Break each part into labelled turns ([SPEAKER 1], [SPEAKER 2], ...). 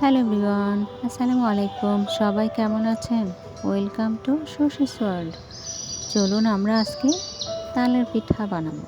[SPEAKER 1] Hello everyone, আসসালামু আলাইকুম। সবাই কেমন আছেন? Welcome to Shashi's world. চলুন আমরা আজকে তালের পিঠা বানাবো।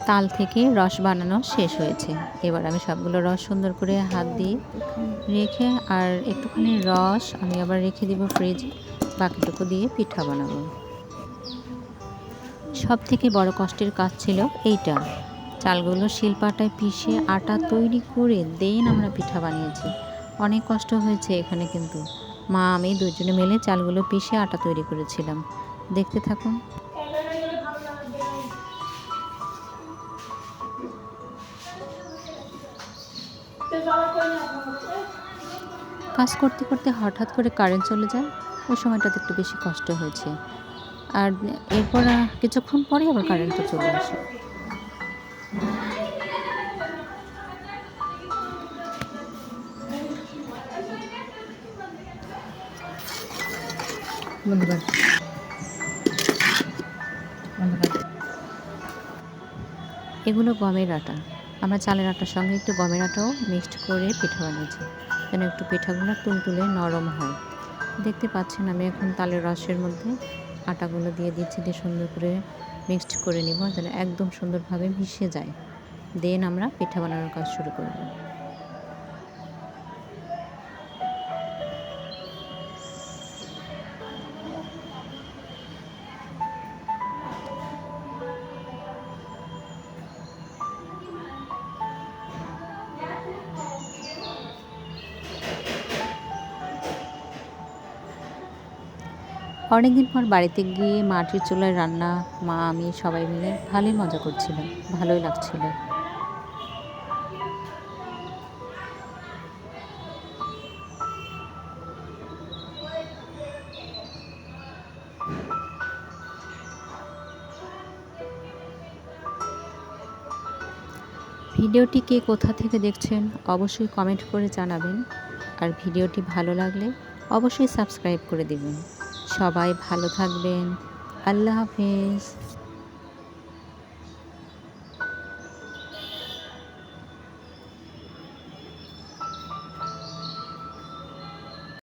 [SPEAKER 1] তাল থেকে রস বানানো শেষ হয়েছে। এবার আমি সবগুলো রস সুন্দর করে হাত দিয়ে রেখে আর একটুখানি রস আমি আবার রেখে দিব ফ্রিজে। বাকিটুকু দিয়ে পিঠা বানাবো। সবথেকে বড় কষ্টের কাজ ছিল এইটা। চালগুলো শিলপাটায় পিষে আটা তৈরি করে দেন আমরা পিঠা বানিয়েছি। অনেক কষ্ট হয়েছে এখানে, কিন্তু মা আমি দুজনে মিলে চালগুলো পিষে আটা তৈরি করেছিলাম। দেখতে থাকুন। কাজ করতে করতে হঠাৎ করে কারেন্ট চলে যায়। ওই সময়টাতে একটু বেশি কষ্ট হয়েছে। আর এরপর কিছুক্ষণ পরে আবার কারেন্টটা চলে আসে। এগুলো গমের আটা। আমরা চালের আটার সঙ্গে একটু গমের আটাও মিক্সড করে পিঠা বানিয়েছি, যেন একটু পিঠাগুলো তুলতুলে নরম হয়। দেখতে পাচ্ছেন আমি এখন তালের রসের মধ্যে আটাগুলো দিয়ে দিচ্ছি, দিয়ে সুন্দর করে মিক্সড করে নিব, যেন একদম সুন্দরভাবে মিশে যায়। দেন আমরা পিঠা বানানোর কাজ শুরু করব। অনেকদিন পর বাড়িতে গিয়ে মাটির চুলায় রান্না, মা আমি সবাই মিলে ভালোই মজা করছিলাম, ভালোই লাগছিল। ভিডিওটি কে কোথা থেকে দেখছেন অবশ্যই কমেন্ট করে জানাবেন। আর ভিডিওটি ভালো লাগলে অবশ্যই সাবস্ক্রাইব করে দিবেন। সবাই ভালো থাকবেন। আল্লাহ হাফেজ।